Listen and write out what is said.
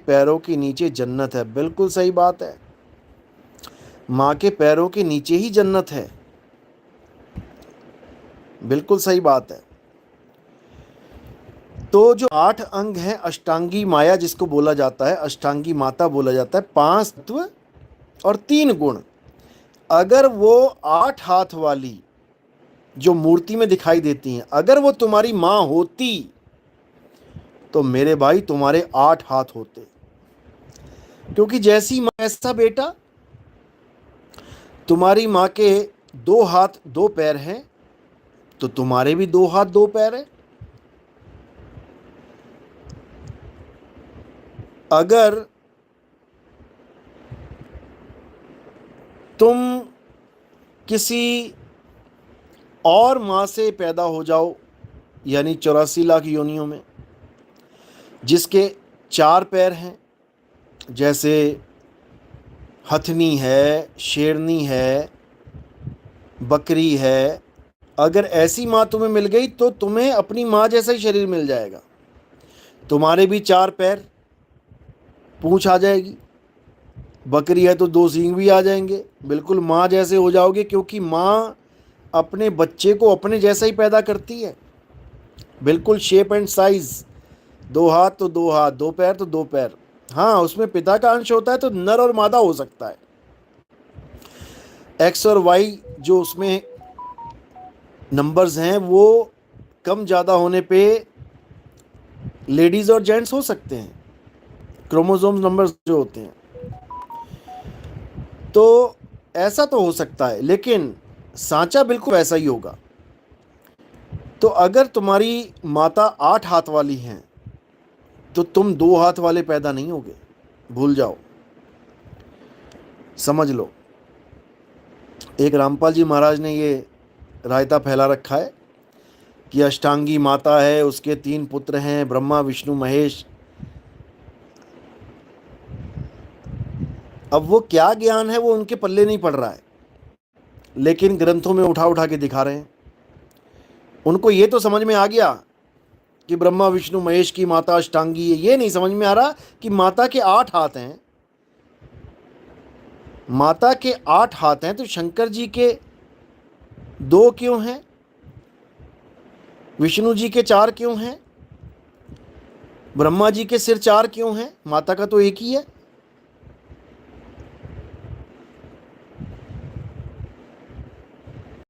पैरों के नीचे जन्नत है। बिल्कुल सही बात है, माँ के पैरों के नीचे ही जन्नत है। बिल्कुल सही बात है। तो जो 8 अंग हैं, अष्टांगी माया जिसको बोला जाता है, अष्टांगी माता बोला जाता है, 5 तत्व और 3 गुण, अगर वो 8 हाथ वाली जो मूर्ति में दिखाई देती हैं, अगर वो तुम्हारी माँ होती तो मेरे भाई तुम्हारे 8 हाथ होते। क्योंकि जैसी माँ ऐसा बेटा, तुम्हारी माँ के 2 हाथ 2 पैर हैं, तो तुम्हारे भी 2 हाथ 2 पैर हैं। अगर तुम किसी और माँ से पैदा हो जाओ, यानी 84 लाख योनियों में, जिसके 4 पैर हैं, जैसे हथनी है, शेरनी है, बकरी है, अगर ऐसी माँ तुम्हें मिल गई तो तुम्हें अपनी माँ जैसा ही शरीर मिल जाएगा। तुम्हारे भी 4 पैर, पूंछ आ जाएगी, बकरी है तो 2 सींग भी आ जाएंगे, बिल्कुल माँ जैसे हो जाओगे, क्योंकि माँ अपने बच्चे को अपने जैसा ही पैदा करती है, बिल्कुल शेप एंड साइज। 2 हाथ तो 2 हाथ, 2 पैर तो 2 पैर। हाँ, उसमें पिता का अंश होता है तो नर और मादा हो सकता है। एक्स और वाई जो उसमें नंबर्स हैं वो कम ज़्यादा होने पे लेडीज़ और जेंट्स हो सकते हैं, क्रोमोसोम नंबर्स जो होते हैं। तो ऐसा तो हो सकता है, लेकिन सांचा बिल्कुल वैसा ही होगा। तो अगर तुम्हारी माता 8 हाथ वाली हैं तो तुम 2 हाथ वाले पैदा नहीं होगे, भूल जाओ, समझ लो। एक रामपाल जी महाराज ने ये रायता फैला रखा है कि अष्टांगी माता है, उसके 3 पुत्र हैं, ब्रह्मा विष्णु महेश। अब वो क्या ज्ञान है वो उनके पल्ले नहीं पड़ रहा है, लेकिन ग्रंथों में उठा उठा के दिखा रहे हैं। उनको ये तो समझ में आ गया कि ब्रह्मा विष्णु महेश की माता अष्टांगी है, ये नहीं समझ में आ रहा कि माता के 8 हाथ हैं। माता के 8 हाथ हैं तो शंकर जी के 2 क्यों हैं, विष्णु जी के 4 क्यों हैं, ब्रह्मा जी के सिर 4 क्यों हैं, माता का तो एक ही है।